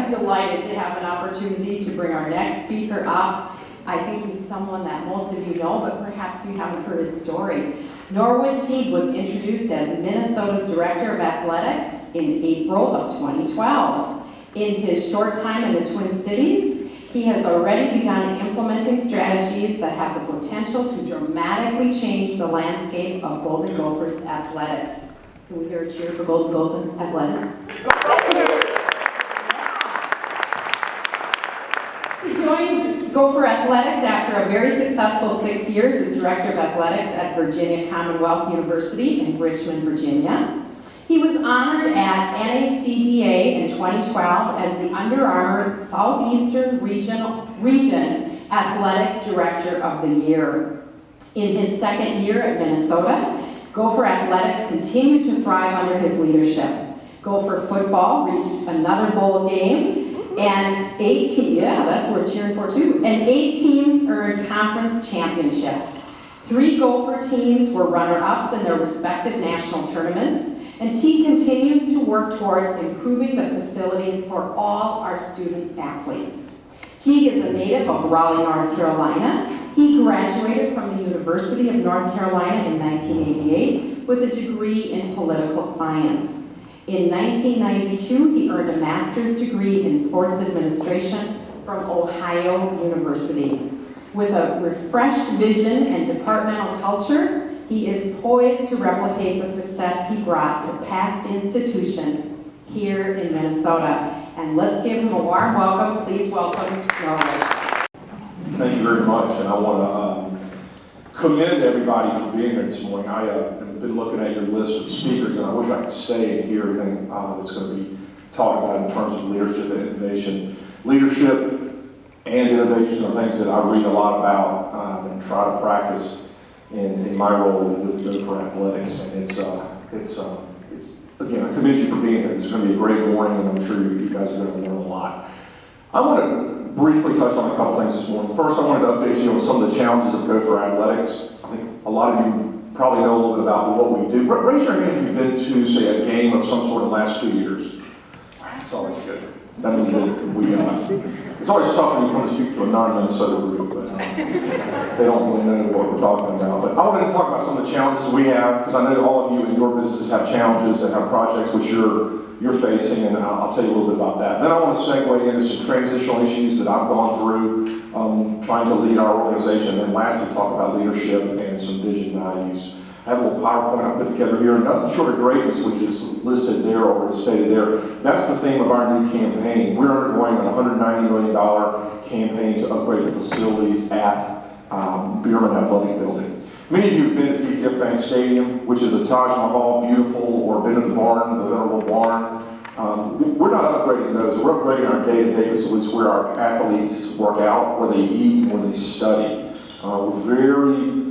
am delighted to have an opportunity to bring our next speaker up. I think he's someone that most of you know, but perhaps you haven't heard his story. Norwood Teague was introduced as Minnesota's Director of Athletics in April of 2012. In his short time in the Twin Cities, he has already begun implementing strategies that have the potential to dramatically change the landscape of Golden Gophers athletics. Can we hear a cheer for Golden Gopher athletics? He joined Gopher Athletics after a very successful 6 years as Director of Athletics at Virginia Commonwealth University in Richmond, Virginia. He was honored at NACDA in 2012 as the Under Armour Southeastern Region Athletic Director of the Year. In his second year at Minnesota, Gopher Athletics continued to thrive under his leadership. Gopher football reached another bowl game, and 8 teams, yeah, that's what we're cheering for too, and 8 teams earned conference championships. 3 Gopher teams were runner-ups in their respective national tournaments, and Teague continues to work towards improving the facilities for all our student athletes. Teague is a native of Raleigh, North Carolina. He graduated from the University of North Carolina in 1988 with a degree in political science. In 1992, he earned a master's degree in sports administration from Ohio University. With a refreshed vision and departmental culture, he is poised to replicate the success he brought to past institutions here in Minnesota. And let's give him a warm welcome. Please welcome Norwood. Thank you very much, and I want to commend everybody for being here this morning. I have been looking at your list of speakers, and I wish I could stay and hear everything that's going to be talked about in terms of leadership and innovation. Leadership and innovation are things that I read a lot about and try to practice in my role with Gopher Athletics. And it's again, I commend you for being here. It's going to be a great morning, and I'm sure you guys are going to learn a lot. I want to briefly touch on a couple things this morning. First, I wanted to update you on some of the challenges of Gopher Athletics. I think a lot of you probably know a little bit about what we do. Raise your hand if you've been to, say, a game of some sort in the last 2 years. That's always good. That means that it's always tough when you come to speak to a non-Minnesota group, but they don't really know what we're talking about. But I wanted to talk about some of the challenges we have, because I know all of you in your businesses have challenges and have projects which you're facing, and I'll tell you a little bit about that. Then I want to segue into some transitional issues that I've gone through trying to lead our organization, and then lastly talk about leadership and some vision values. I have a little PowerPoint I put together here, Nothing Short of Greatness, which is listed there or stated there. That's the theme of our new campaign. We're undergoing a $190 million campaign to upgrade the facilities at Bierman Athletic Building. Many of you have been to TCF Bank Stadium, which is a Taj Mahal, beautiful, or been to the barn, the venerable barn. We're not upgrading those. We're upgrading our day-to-day facilities where our athletes work out, where they eat, and where they study. We're very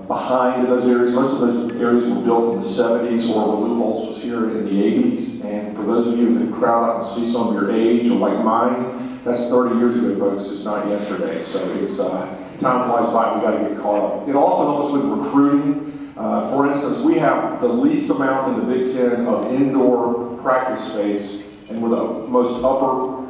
behind in those areas. Most of those areas were built in the 70s, or Blue Holes was here in the 80s. And for those of you that crowd out and see some of your age, or like mine, that's 30 years ago, folks. It's not yesterday. So it's time flies by. We got to get caught up. It also helps with recruiting. For instance, we have the least amount in the Big Ten of indoor practice space, and we're the most upper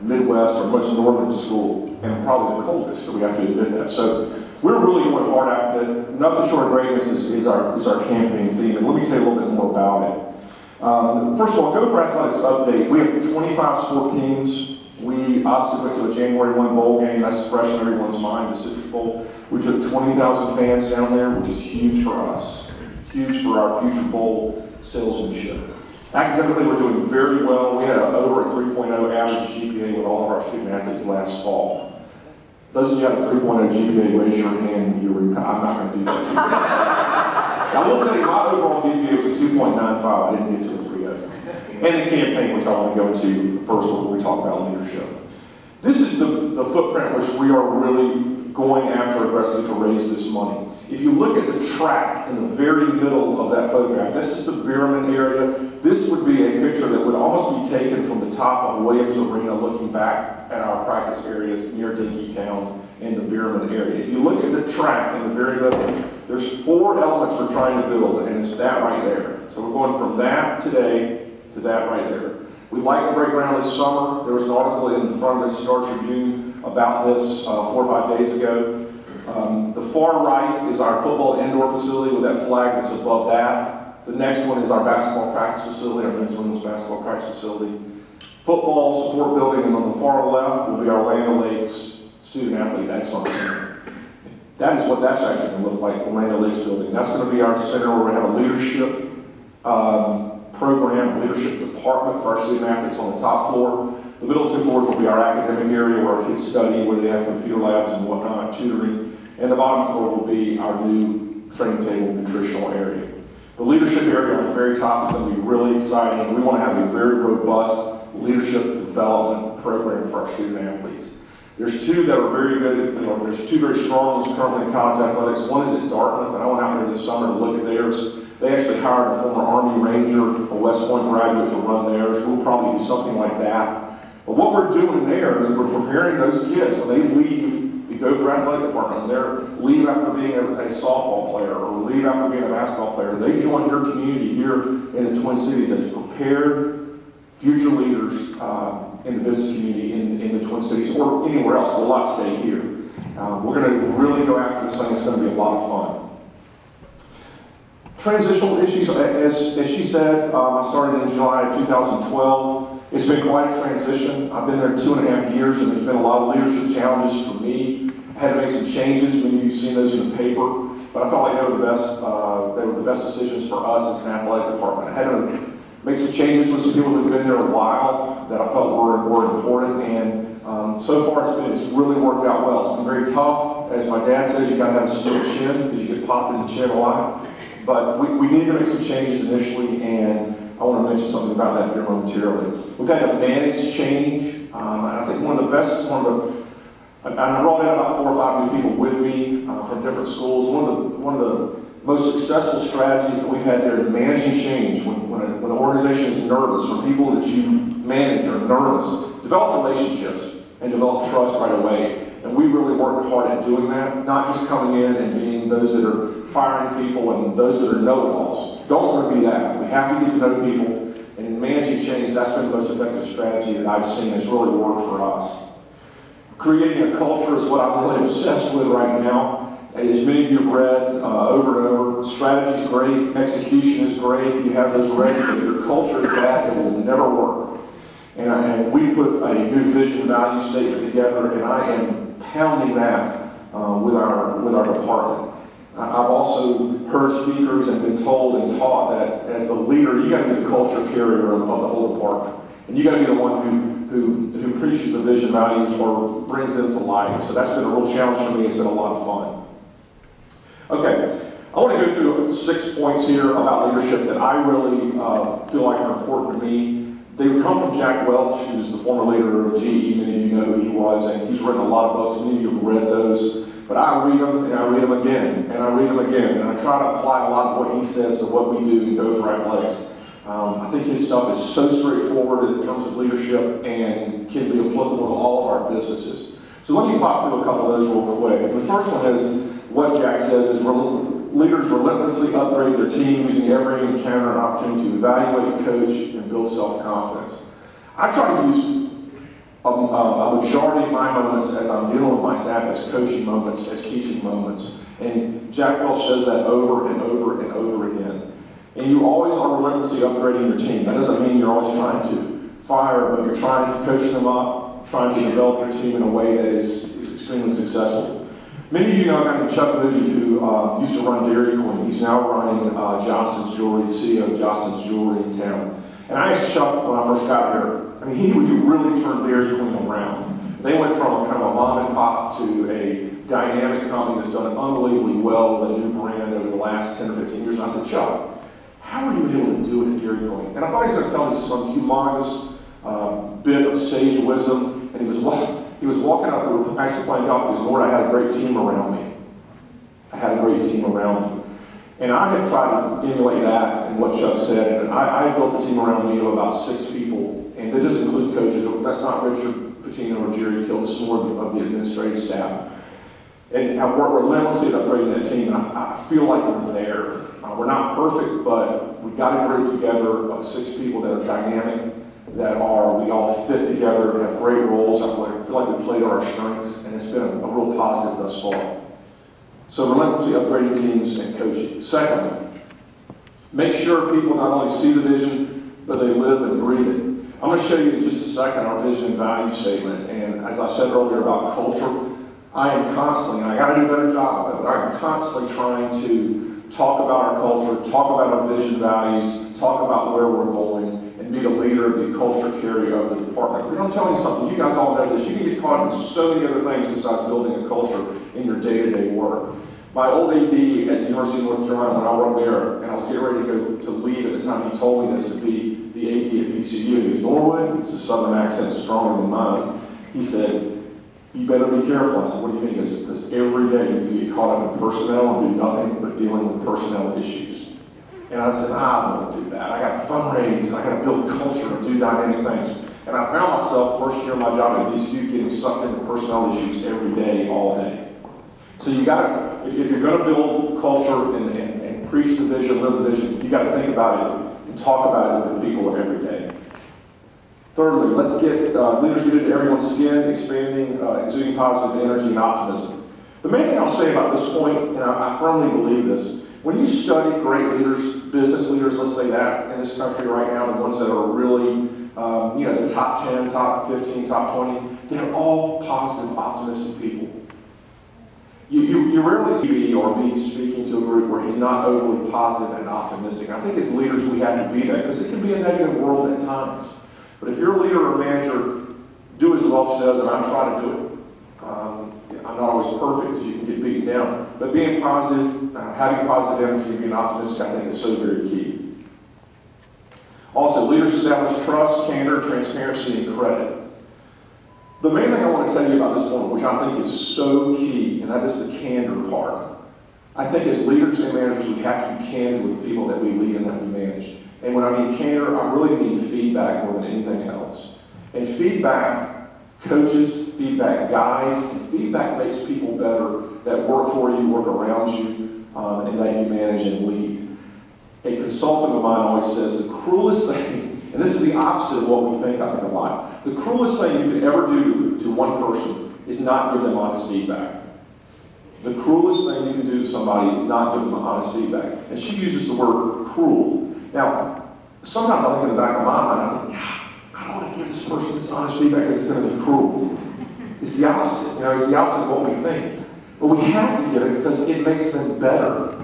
Midwest or most northern school, and probably the coldest, so we have to admit that. So we're really going hard after that. Nothing Short of Greatness is our campaign theme, and let me tell you a little bit more about it. First of all, Gopher Athletics update. We have 25 sport teams. We obviously went to a January 1 bowl game. That's fresh in everyone's mind, the Citrus Bowl. We took 20,000 fans down there, which is huge for us, huge for our future bowl salesmanship. Academically, we're doing very well. We had over a 3.0 average GPA with all of our student athletes last fall. Those of you who have a 3.0 GPA, raise your hand. I'm not going to do that. I will tell you, my overall GPA was a 2.95. I didn't get to a 3.0. And the campaign, which I want to go into first before we talk about leadership. This is the footprint which we are really going after aggressively to raise this money. If you look at the track in the very middle of that photograph, this is the Bierman area. This would be a picture that would almost be taken from the top of Williams Arena looking back at our practice areas near Dinkytown in the Bierman area. If you look at the track in the very middle, there's 4 elements we're trying to build, and it's that right there. So we're going from that today to that right there. We lightened the break ground this summer. There was an article in the front of the Star Tribune about this 4 or 5 days ago. The far right is our football indoor facility with that flag that's above that. The next one is our basketball practice facility, our men's and women's basketball practice facility. Football support building, and on the far left will be our Land Lakes Student Athlete Excellence Center. That is what that's actually going to look like, the Land Lakes building. That's going to be our center where we have a leadership program, leadership department for our student athletes on the top floor. The middle 2 floors will be our academic area where our kids study, where they have computer labs and whatnot, tutoring. And the bottom floor will be our new training table nutritional area. The leadership area on the very top is going to be really exciting. We want to have a very robust leadership development program for our student athletes. There's 2 that are very good, there's 2 very strong ones currently in college athletics. One is at Dartmouth, and I went out there this summer to look at theirs. They actually hired a former Army Ranger, a West Point graduate, to run theirs. We'll probably do something like that. But what we're doing there is we're preparing those kids when they leave the Gopher Athletic Department, they leave after being a softball player or leave after being a basketball player. They join your community here in the Twin Cities as prepared future leaders in the business community in the Twin Cities or anywhere else, but a lot stay here. We're going to really go after this thing. It's going to be a lot of fun. Transitional issues, as she said, I started in July of 2012. It's been quite a transition. I've been there 2.5 years, and there's been a lot of leadership challenges for me. I had to make some changes. Many of you have seen those in the paper, but I felt like they were the best decisions for us as an athletic department. I had to make some changes with some people who've been there a while that I felt were important, and so far it's really worked out well. It's been very tough. As my dad says, you gotta have a steel chin because you get popped in the chin a lot. But we needed to make some changes initially, and I want to mention something about that here momentarily. We've had to manage change, and I think and I brought in about 4 or 5 new people with me from different schools. One of the most successful strategies that we've had there in managing change, when an organization is nervous, when people that you manage are nervous, develop relationships and develop trust right away. And we really worked hard at doing that, not just coming in and being those that are firing people and those that are know-it-alls. Don't want to be that. We have to get to know people, and in managing change, that's been the most effective strategy that I've seen that's really worked for us. Creating a culture is what I'm really obsessed with right now. As many of you have read over and over, strategy is great, execution is great, you have those ready, but if your culture is bad, it will never work. And we put a new vision value statement together, and I am pounding that with our department. I've also heard speakers and been told and taught that as the leader, you got to be the culture carrier of the whole department. And you got to be the one who preaches the vision values or brings them to life. So that's been a real challenge for me. It's been a lot of fun. Okay, I want to go through 6 points here about leadership that I really feel like are important to me. They come from Jack Welch, who's the former leader of GE. Many of you know who he was, and he's written a lot of books. Many of you have read those. But I read them, and I read them again, and I read them again, and I try to apply a lot of what he says to what we do in Gopher Athletics. I think his stuff is so straightforward in terms of leadership and can be applicable to all of our businesses. So let me pop through a couple of those real quick. And the first one is what Jack says is leaders relentlessly upgrade their team using every encounter and opportunity to evaluate, coach, and build self-confidence. I try to use a majority of my moments as I'm dealing with my staff as coaching moments, as teaching moments. And Jack Welch says that over and over and over again. And you always are relentlessly upgrading your team. That doesn't mean you're always trying to fire, but you're trying to coach them up, trying to develop your team in a way that is extremely successful. Many of you know a guy named Chuck Moody who used to run Dairy Queen. He's now running Johnston's Jewelry, CEO of Johnston's Jewelry in town. And I asked Chuck when I first got here, I mean, he really turned Dairy Queen around. They went from a kind of a mom and pop to a dynamic company that's done unbelievably well with a new brand over the last 10 or 15 years. And I said, Chuck, how are you able to do it at Dairy Queen? And I thought he was going to tell me some humongous bit of sage wisdom. And he was walking up, we were actually playing golf, he goes, Lord, I had a great team around me. I had a great team around me. And I have tried to emulate that and what Chuck said. And I built a team around me of about 6 people. And that doesn't include coaches. That's not Richard Patino or Jerry Kill. It's more of the administrative staff. And I've worked relentlessly at upgrading that team. And I feel like we're there. We're not perfect, but we got a group together of 6 people that are dynamic, that we all fit together, have great roles. I feel like we play to our strengths, and it's been a real positive thus far. So relentlessly upgrading teams and coaching. Secondly, make sure people not only see the vision, but they live and breathe it. I'm going to show you in just a second our vision and value statement. And as I said earlier about culture, I am constantly, and I got to do a better job, but I'm constantly trying to talk about our culture, talk about our vision, values, talk about where we're going, and be the leader, the culture carrier of the department. Because I'm telling you something, you guys all know this, you can get caught in so many other things besides building a culture in your day-to-day work. My old AD at the University of North Carolina, when I worked there, and I was getting ready to go to leave at the time, he told me this to be the AD at VCU. He was Norwood, it's a southern accent stronger than mine. He said, you better be careful. I said, what do you mean? He said, because every day you get caught up in personnel and do nothing but dealing with personnel issues. And I said, I don't do that. I got to fundraise, and I got to build culture and do dynamic things. And I found myself, first year of my job at VCU, getting sucked into personnel issues every day, all day. So you got to, if you're going to build culture and preach the vision, live the vision, you got to think about it and talk about it with the people every day. Thirdly, let's get leaders get into everyone's skin, expanding, exuding positive energy and optimism. The main thing I'll say about this point, and I firmly believe this, when you study great leaders, business leaders, let's say that, in this country right now, the ones that are really, the top 10, top 15, top 20, they're all positive, optimistic people. You rarely see me or me speaking to a group where he's not overly positive and optimistic. I think as leaders we have to be that, because it can be a negative world at times. But if you're a leader or a manager, do as Welch says, and I try to do it. I'm not always perfect because you can get beaten down. But being positive, having positive energy and being optimistic, I think is so very key. Also, leaders establish trust, candor, transparency, and credit. The main thing I want to tell you about this point, which I think is so key, and that is the candor part. I think as leaders and managers, we have to be candid with the people that we lead and that we manage. And when I mean candor, I really mean feedback more than anything else. And feedback coaches, feedback guides, and feedback makes people better that work for you, work around you, and that you manage and lead. A consultant of mine always says the cruelest thing, and this is the opposite of what we think, I think a lot, the cruelest thing you can ever do to one person is not give them honest feedback. The cruelest thing you can do to somebody is not give them honest feedback. And she uses the word cruel. Now, sometimes I think in the back of my mind, I think, God, I don't want to give this person this honest feedback because it's going to be cruel. It's the opposite. It's the opposite of what we think. But we have to give it because it makes them better.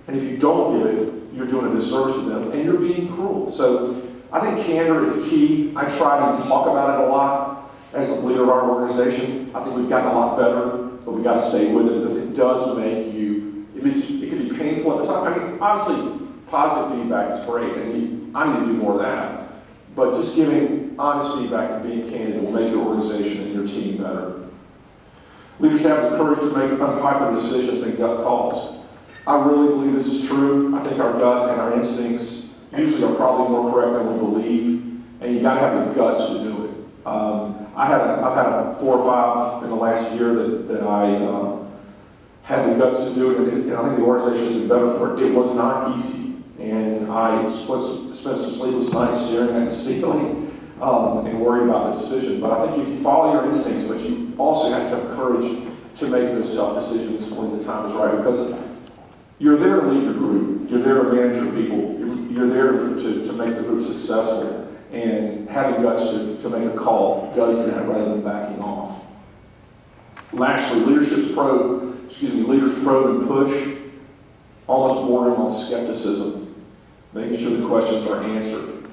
And if you don't give it, you're doing a disservice to them and you're being cruel. So I think candor is key. I try to talk about it a lot as a leader of our organization. I think we've gotten a lot better, but we've got to stay with it because it does make you, it can be painful at the time. I mean, obviously, positive feedback is great, and I need to do more of that. But just giving honest feedback and being candid will make your organization and your team better. Leaders have the courage to make unpopular decisions and gut calls. I really believe this is true. I think our gut and our instincts usually are probably more correct than we believe, and you got to have the guts to do it. I've had 4 or 5 in the last year that I had the guts to do it, and I think the organization's been better for it. It was not easy, and I spent some sleepless nights staring at the ceiling and worried about the decision. But I think if you follow your instincts, but you also have to have courage to make those tough decisions when the time is right, because you're there to lead your group, you're there to manage your people, you're there to make the group successful, and having guts to make a call does that rather than backing off. Lastly, leaders probe and push, almost bordering on skepticism, making sure the questions are answered.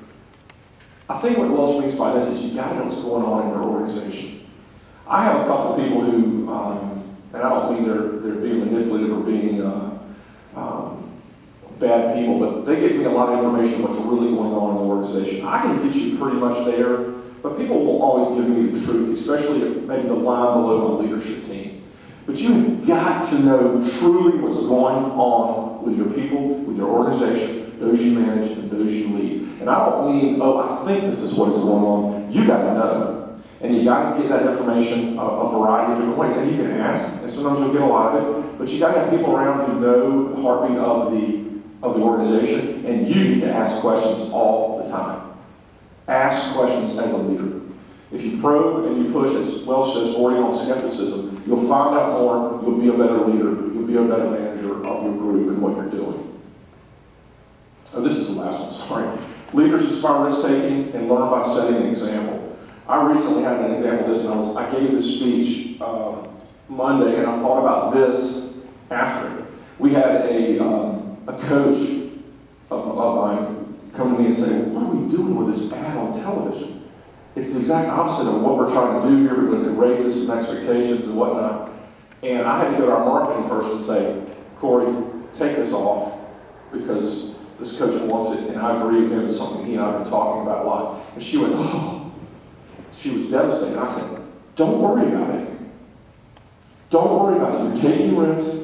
I think what Welch means by this is you got to know what's going on in your organization. I have a couple of people who, and I don't mean they're being manipulative or being bad people, but they give me a lot of information what's really going on in the organization. I can get you pretty much there, but people will always give me the truth, especially maybe the line below my leadership team. But you've got to know truly what's going on with your people, with your organization, those you manage, and those you lead. And I don't mean, I think this is what is going on. You got to know. And you got to get that information a variety of different ways. And you can ask, and sometimes you'll get a lot of it, but you got to have people around who know the heartbeat of the organization, and you need to ask questions all the time. Ask questions as a leader. If you probe and you push, as Welsh says, bordering on skepticism, you'll find out more, you'll be a better leader, you'll be a better manager of your group and what you're doing. Oh, this is the last one, sorry. Leaders inspire risk-taking and learn by setting an example. I recently had an example of this, and I gave this speech Monday, and I thought about this after it. We had a coach of mine come to me and say, well, what are we doing with this ad on television? It's the exact opposite of what we're trying to do here because it raises some expectations and whatnot. And I had to go to our marketing person and say, Corey, take this off because this coach wants it, and I agree with him. It's something he and I have been talking about a lot. And she went, oh. She was devastated. I said, don't worry about it. Don't worry about it. You're taking risks.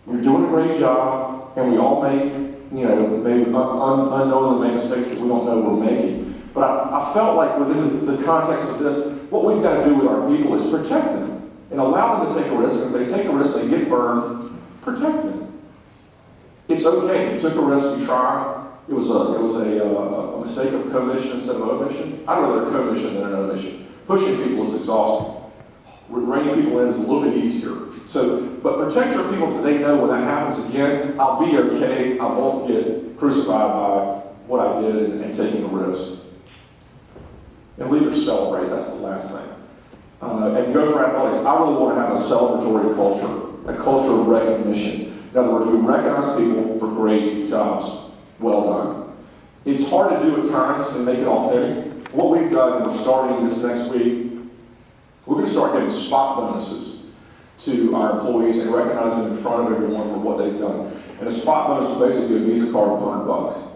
You're doing a great job. And we all make, maybe unknowingly make mistakes that we don't know we're making. But I felt like within the context of this, what we've got to do with our people is protect them and allow them to take a risk. And if they take a risk, they get burned, protect them. It's okay. You took a risk, you tried. It was a mistake of commission instead of omission. I'd rather a commission than an omission. Pushing people is exhausting. Reining people in is a little bit easier. But protect your people that they know when that happens again, I'll be okay. I won't get crucified by what I did and taking a risk. And leaders celebrate. That's the last thing. And go for athletics. I really want to have a celebratory culture, a culture of recognition. In other words, we recognize people for great jobs. Well done. It's hard to do at times and make it authentic. What we've done, and we're starting this next week, we're going to start giving spot bonuses to our employees and recognize them in front of everyone for what they've done. And a spot bonus will basically be a Visa card of $100.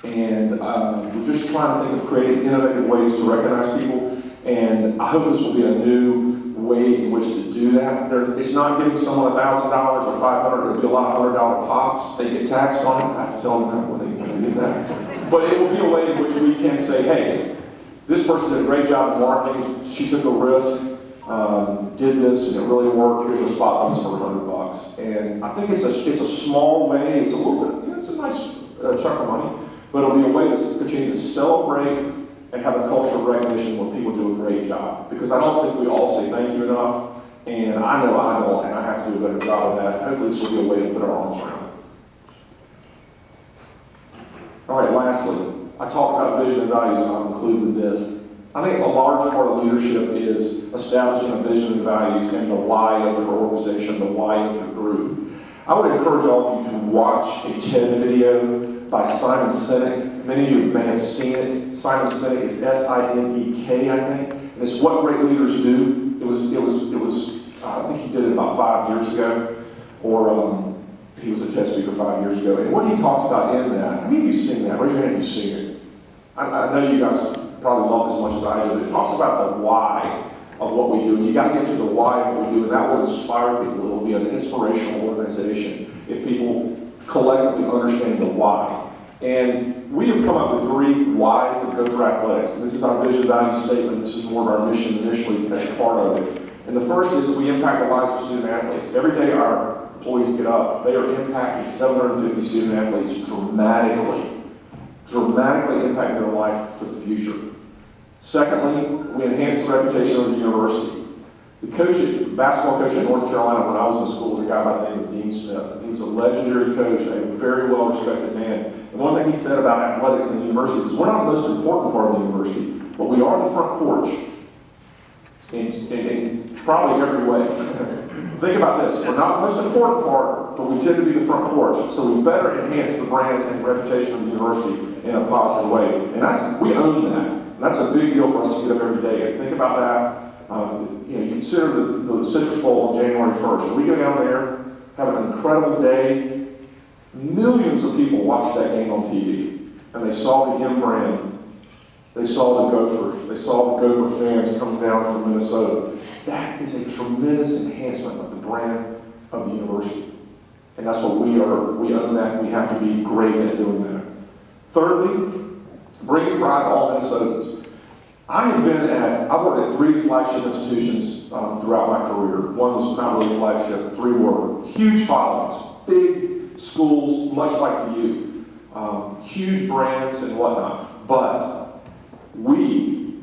And we're just trying to think of creative, innovative ways to recognize people. And I hope this will be a new way in which to do that. It's not giving someone $1,000 or $500. It'll be a lot of $100 pops. They get taxed on it. I have to tell them that when they get that. But it will be a way in which we can say, hey, this person did a great job in marketing. She took a risk, did this, and it really worked. Here's your spot bonus for $100. And I think it's a small way. It's a little bit, it's a nice chunk of money. But it'll be a way to continue to celebrate and have a culture of recognition when people do a great job. Because I don't think we all say thank you enough, and I know I don't, and I have to do a better job of that. Hopefully this will be a way to put our arms around it. All right, lastly, I talked about vision and values, and I'll conclude with this. I think a large part of leadership is establishing a vision and values and the why of your organization, the why of your group. I would encourage all of you to watch a TED video by Simon Sinek. Many of you may have seen it. Simon Sinek is S-I-N-E-K, I think. And it's What Great Leaders Do. It was. I think he did it about 5 years ago, or he was a TED speaker 5 years ago. And what he talks about in that, how many of you seen that? Raise your hand if you've seen it. I know you guys probably love it as much as I do, but it talks about the why of what we do. And you got to get to the why of what we do, and that will inspire people. It will be an inspirational organization if people collectively understand the why. And we have come up with 3 whys that go for athletics. And this is our vision value statement. This is more of our mission initially as part of it. And the first is we impact the lives of student athletes. Every day our employees get up, they are impacting 750 student athletes dramatically impacting their life for the future. Secondly, we enhance the reputation of the university. The basketball coach at North Carolina when I was in school was a guy by the name of Dean Smith. He was a legendary coach, a very well-respected man. And one thing he said about athletics in the universities is we're not the most important part of the university, but we are the front porch in probably every way. Think about this. We're not the most important part, but we tend to be the front porch. So we better enhance the brand and reputation of the university in a positive way. And we own that. And that's a big deal for us to get up every day and think about that. You consider the Citrus Bowl on January 1st. We go down there, have an incredible day. Millions of people watched that game on TV, and they saw the M brand. They saw the Gophers. They saw the Gopher fans coming down from Minnesota. That is a tremendous enhancement of the brand of the university. And that's what we are. We own that. We have to be great at doing that. Thirdly, bringing pride to all Minnesotans. I've worked at 3 flagship institutions throughout my career. One was not really flagship, 3 were. Huge followings, big schools, much like for you. Huge brands and whatnot. But We,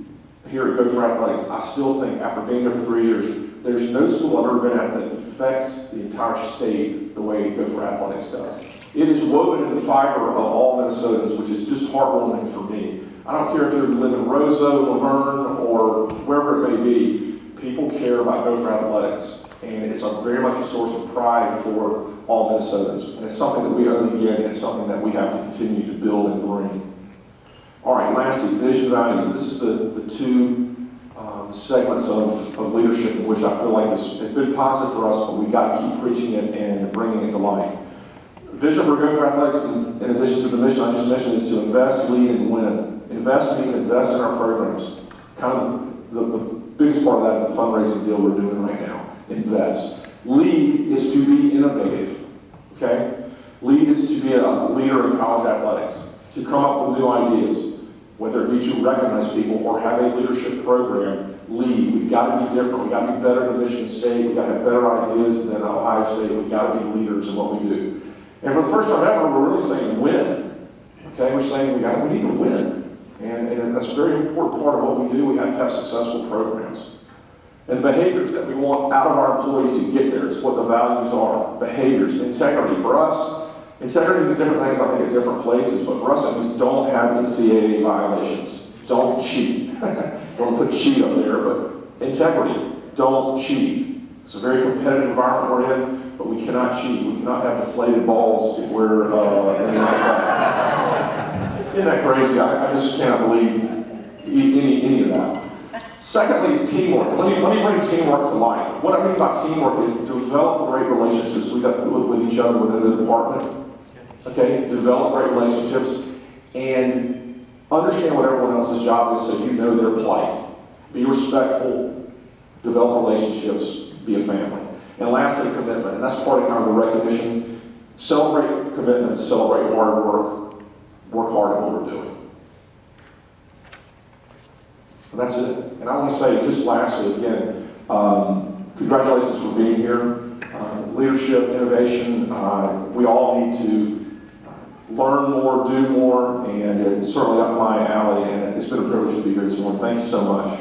here at Go for Athletics, I still think after being there for 3 years, there's no school I've ever been at that affects the entire state the way Go for Athletics does. It is woven in the fiber of all Minnesotans, which is just heartwarming for me. I don't care if you live in Roseau, Laverne, or wherever it may be, people care about Go for Athletics. And it's very much a source of pride for all Minnesotans. And it's something that we only get, and it's something that we have to continue to build and bring. All right, lastly, vision values. This is the two segments of leadership in which I feel like it's been positive for us, but we've got to keep preaching it and bringing it to life. Vision for Go for Athletics, in addition to the mission I just mentioned, is to invest, lead, and win. Invest means invest in our programs. Kind of the biggest part of that is the fundraising deal we're doing right now. Invest. Lead is to be innovative. Okay? Lead is to be a leader in college athletics, to come up with new ideas, whether it be to recognize people or have a leadership program. Lead. We've got to be different. We've got to be better than Michigan State. We've got to have better ideas than Ohio State. We've got to be leaders in what we do. And for the first time ever, we're really saying win. Okay? We're saying we need to win. And that's a very important part of what we do. We have to have successful programs. And the behaviors that we want out of our employees to get there is what the values are. Behaviors. Integrity. For us, integrity means different things, I think, at different places. But for us, it means don't have NCAA violations. Don't cheat. Don't put cheat up there, but integrity. Don't cheat. It's a very competitive environment we're in, but we cannot cheat. We cannot have deflated balls if we're in the NFL. Isn't that crazy? I just cannot believe any of that. Secondly is teamwork. Let me bring teamwork to life. What I mean by teamwork is develop great relationships with each other within the department. Okay? Develop great relationships and understand what everyone else's job is so you know their plight. Be respectful, develop relationships, be a family. And lastly, commitment. And that's part of kind of the recognition. Celebrate commitment, celebrate hard work hard at what we're doing. And that's it. And I want to say, just lastly, again, congratulations for being here. Leadership, innovation, we all need to learn more, do more, and it's certainly up my alley, and it's been a privilege to be here this morning. Thank you so much.